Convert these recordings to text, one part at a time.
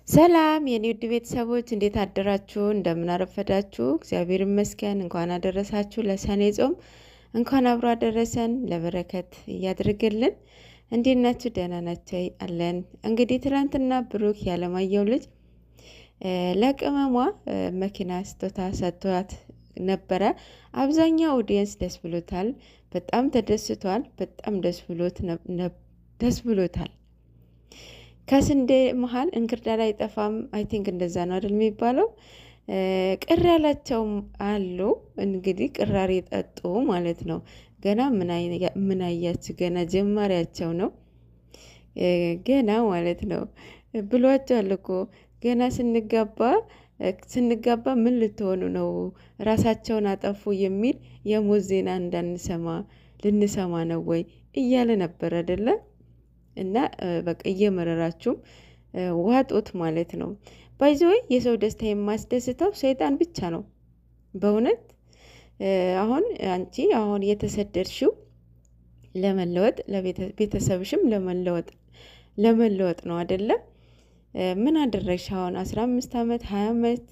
ሰላም የኔ ውድ ቤተሰቦች እንዴት አደራችሁ? እንደምን አረፈዳችሁ? እግዚአብሔር ይመስገን። እንኳን አደረሳችሁ ለሰኔ ጾም፣ እንኳን አብሮ አደረሰን። ለበረከት እያድርግልን። እንዴት ናችሁ? ደህና ናቸው አለን። እንግዲህ ትናንትና ብሩክ ያለማየሁ ልጅ ለቅመሟ መኪና ስጦታ ሰጥቷት ነበረ። አብዛኛው ኦዲየንስ ደስ ብሎታል፣ በጣም ተደስቷል። በጣም ደስ ብሎታል። ከስንዴ መሀል እንክርዳድ አይጠፋም። አይ ቲንክ እንደዛ ነው አይደል የሚባለው። ቅር ያላቸውም አሉ። እንግዲህ ቅራሪ ጠጡ ማለት ነው። ገና ምን አያችሁ? ገና ጀማሪያቸው ነው ገና ማለት ነው ብሏቸዋል እኮ ገና ስንጋባ ምን ልትሆኑ ነው? ራሳቸውን አጠፉ የሚል የሞት ዜና ልንሰማ ነው ወይ እያለ ነበር አይደለ? እና በቃ እየመረራችሁም ዋጦት ማለት ነው። ባይዘወይ የሰው ደስታ የማስደስተው ሰይጣን ብቻ ነው በእውነት። አሁን አንቺ የተሰደድሽው ለመለወጥ ለቤተሰብሽም ለመለወጥ ነው አይደለም? ምን አደረግሽ? አሁን 15 ዓመት 20 ዓመት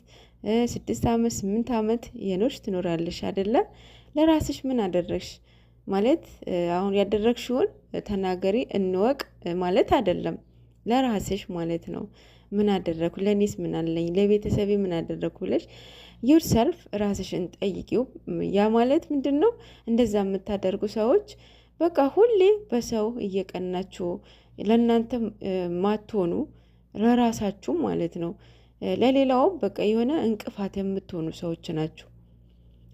6 ዓመት 8 ዓመት የኖርሽ ትኖራለሽ አይደለ? ለራስሽ ምን አደረግሽ ማለት አሁን ያደረግሽውን ተናገሪ እንወቅ ማለት አይደለም። ለራስሽ ማለት ነው። ምን አደረግኩ፣ ለኔስ ምን አለኝ፣ ለቤተሰቤ ምን አደረግኩ ብለሽ ዩርሰልፍ ራስሽን ጠይቂው። ያ ማለት ምንድነው? እንደዛ የምታደርጉ ሰዎች በቃ ሁሌ በሰው እየቀናችሁ ለእናንተ ማትሆኑ ለራሳችሁ ማለት ነው ለሌላውም በቃ የሆነ እንቅፋት የምትሆኑ ሰዎች ናችሁ።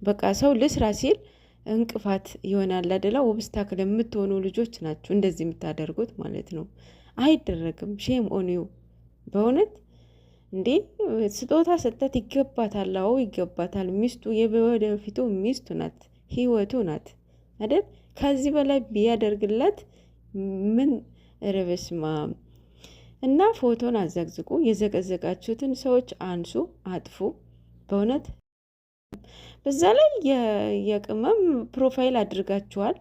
በቃ ሰው ልስራ ሲል እንቅፋት ይሆናል አይደለ? ኦብስታክል የምትሆኑ ልጆች ናችሁ እንደዚህ የምታደርጉት ማለት ነው። አይደረግም። ሼም ኦን ዩ በእውነት እንዴ! ስጦታ ሰጠት ይገባታል። አዎ ይገባታል። ሚስቱ የወደፊቱ ሚስቱ ናት፣ ህይወቱ ናት አይደል? ከዚህ በላይ ቢያደርግላት ምን ርብስማ። እና ፎቶን አዘግዝቁ። የዘቀዘቃችሁትን ሰዎች አንሱ፣ አጥፉ በእውነት። በዛ ላይ የቅመም ፕሮፋይል አድርጋችኋል፣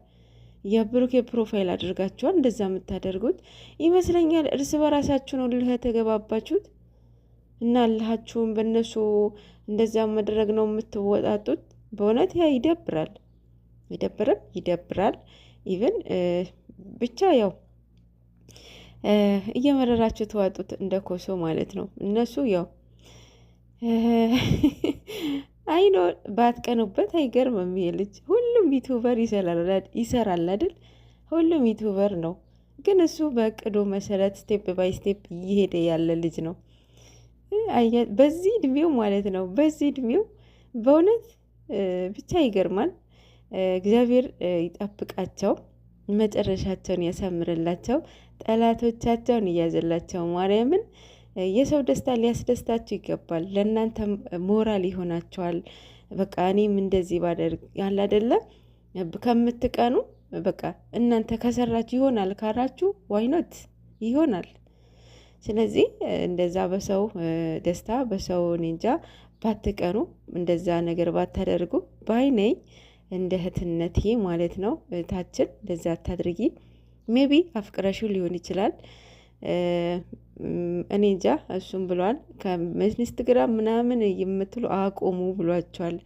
የብሩክ ፕሮፋይል አድርጋችኋል። እንደዛ የምታደርጉት ይመስለኛል እርስ በራሳችሁ ነው ልህ ተገባባችሁት እና አላሃችሁም በእነሱ እንደዛ መድረግ ነው የምትወጣጡት። በእውነት ያ ይደብራል። ኢቭን ብቻ ያው እየመረራችሁ ተዋጡት እንደ ኮሶ ማለት ነው። እነሱ ያው አይኖ ባትቀኑበት አይገርምም። ልጅ ሁሉም ዩቲዩበር ይሰራል አይደል? ሁሉም ዩቲዩበር ነው። ግን እሱ በእቅዱ መሰረት ስቴፕ ባይ ስቴፕ እየሄደ ያለ ልጅ ነው። በዚህ እድሜው ማለት ነው። በዚህ እድሜው በእውነት ብቻ ይገርማል። እግዚአብሔር ይጠብቃቸው፣ መጨረሻቸውን ያሳምርላቸው፣ ጠላቶቻቸውን እያዘላቸው። ማርያምን የሰው ደስታ ሊያስደስታችሁ ይገባል። ለእናንተ ሞራል ይሆናቸዋል። በቃ እኔም እንደዚህ ባደርግ ያለ አይደለ ከምትቀኑ በቃ እናንተ ከሰራችሁ ይሆናል ካራችሁ ዋይኖት ይሆናል። ስለዚህ እንደዛ በሰው ደስታ በሰው እንጃ ባትቀኑ፣ እንደዛ ነገር ባታደርጉ ባይነኝ እንደ እህትነቴ ማለት ነው። እህታችን እንደዛ አታድርጊ። ሜቢ አፍቅረሽው ሊሆን ይችላል። እኔ እንጃ። እሱም ብሏል ከኢንስታግራም ምናምን የምትሉ አቆሙ ብሏቸዋል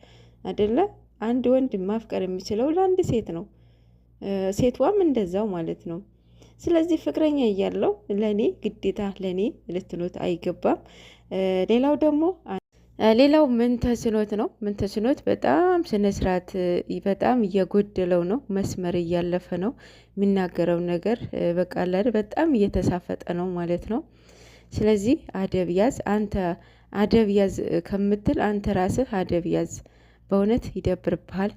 አይደለ? አንድ ወንድ ማፍቀር የሚችለው ለአንድ ሴት ነው፣ ሴቷም እንደዛው ማለት ነው። ስለዚህ ፍቅረኛ እያለው ለኔ ግዴታ ለኔ ልትሉት አይገባም። ሌላው ምን ተስኖት ነው? ምን ተስኖት በጣም ስነ ስርዓት በጣም እየጎደለው ነው። መስመር እያለፈ ነው። የሚናገረው ነገር በቃ በጣም እየተሳፈጠ ነው ማለት ነው። ስለዚህ አደብ ያዝ። አንተ አደብ ያዝ ከምትል አንተ ራስህ አደብ ያዝ። በእውነት ይደብርብሃል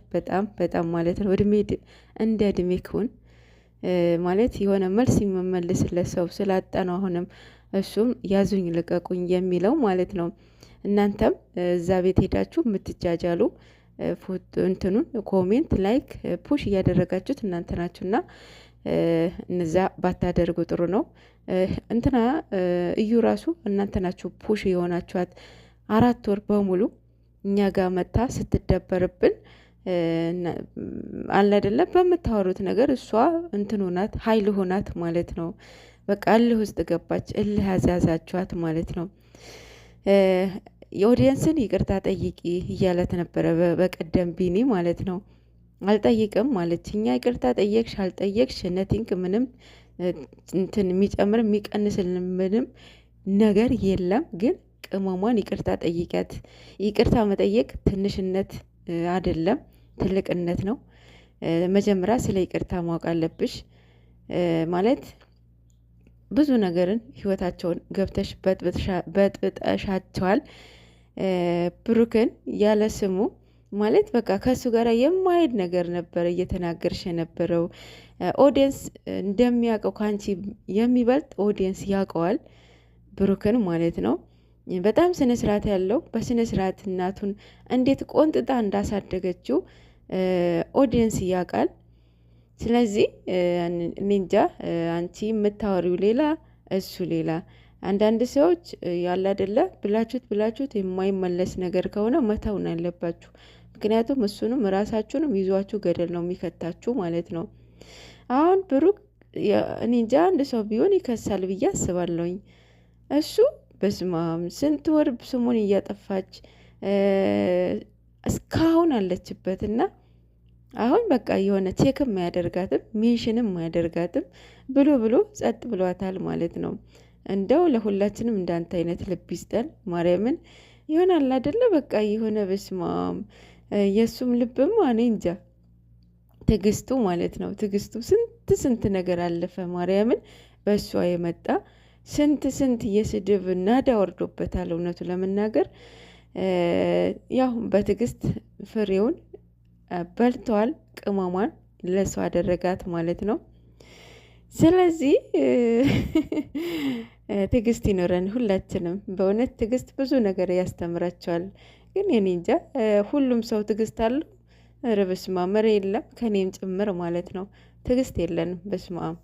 በጣም ማለት ነው። እንደ እድሜ ክውን ማለት የሆነ መልስ የሚመልስለት ሰው ስላጣ ነው። አሁንም እሱም ያዙኝ ልቀቁኝ የሚለው ማለት ነው። እናንተም እዛ ቤት ሄዳችሁ የምትጃጃሉ እንትኑን ኮሜንት ላይክ ፑሽ እያደረጋችሁት እናንተ ናችሁና እነዛ ባታደርጉ ጥሩ ነው። እንትና እዩ ራሱ እናንተ ናችሁ ፑሽ የሆናችኋት 4 ወር በሙሉ እኛ ጋር መታ ስትደበርብን አለ አይደለም በምታወሩት ነገር እሷ እንትን ሆናት ኃይል ሆናት ማለት ነው። በቃ እልህ ውስጥ ገባች። እልህ ያዛዛችኋት ማለት ነው። የኦዲየንስን ይቅርታ ጠይቂ እያለት ነበረ በቀደም ቢኒ ማለት ነው። አልጠይቅም ማለች። እኛ ይቅርታ ጠየቅሽ አልጠየቅሽ ነቲንክ ምንም እንትን የሚጨምር የሚቀንስል ምንም ነገር የለም። ግን ቅመሟን ይቅርታ ጠይቂያት። ይቅርታ መጠየቅ ትንሽነት አይደለም፣ ትልቅነት ነው። መጀመሪያ ስለ ይቅርታ ማወቅ አለብሽ ማለት ብዙ ነገርን ህይወታቸውን ገብተሽ በጥብጠሻቸዋል። ብሩክን ያለ ስሙ ማለት በቃ ከእሱ ጋር የማይሄድ ነገር ነበረ እየተናገርሽ የነበረው። ኦዲየንስ እንደሚያውቀው ከአንቺ የሚበልጥ ኦዲየንስ ያውቀዋል ብሩክን ማለት ነው። በጣም ስነ ስርዓት ያለው በስነ ስርዓት እናቱን እንዴት ቆንጥጣ እንዳሳደገችው ኦዲየንስ ያውቃል። ስለዚህ ኒንጃ አንቺ የምታወሪው ሌላ እሱ ሌላ። አንዳንድ ሰዎች ያለ አይደለ ብላችሁት የማይመለስ ነገር ከሆነ መተውን አለባችሁ። ምክንያቱም እሱንም ራሳችሁንም ይዟችሁ ገደል ነው የሚከታችሁ ማለት ነው። አሁን ብሩክ ኒንጃ አንድ ሰው ቢሆን ይከሳል ብዬ አስባለሁኝ። እሱ በስማም ስንት ወር ስሙን እያጠፋች እስካሁን አለችበትና አሁን በቃ የሆነ ቼክም አያደርጋትም ሜንሽንም አያደርጋትም ብሎ ጸጥ ብሏታል ማለት ነው። እንደው ለሁላችንም እንዳንተ አይነት ልብ ይስጠን ማርያምን። ይሆናል አይደለ በቃ የሆነ በስማም የሱም ልብም እኔ እንጃ ትግስቱ ማለት ነው። ትግስቱ ስንት ነገር አለፈ ማርያምን በእሷ የመጣ ስንት የስድብ ናዳ ወርዶበታል። እውነቱ ለመናገር ያው በትግስት ፍሬውን በልተዋል። ቅመሟን ለሷ አደረጋት ማለት ነው። ስለዚህ ትግስት ይኖረን ሁላችንም። በእውነት ትግስት ብዙ ነገር ያስተምራቸዋል። ግን የኔ እንጃ ሁሉም ሰው ትግስት አለው። ኧረ በስመ አብ የለም ከኔም ጭምር ማለት ነው። ትግስት የለንም በስመ አብ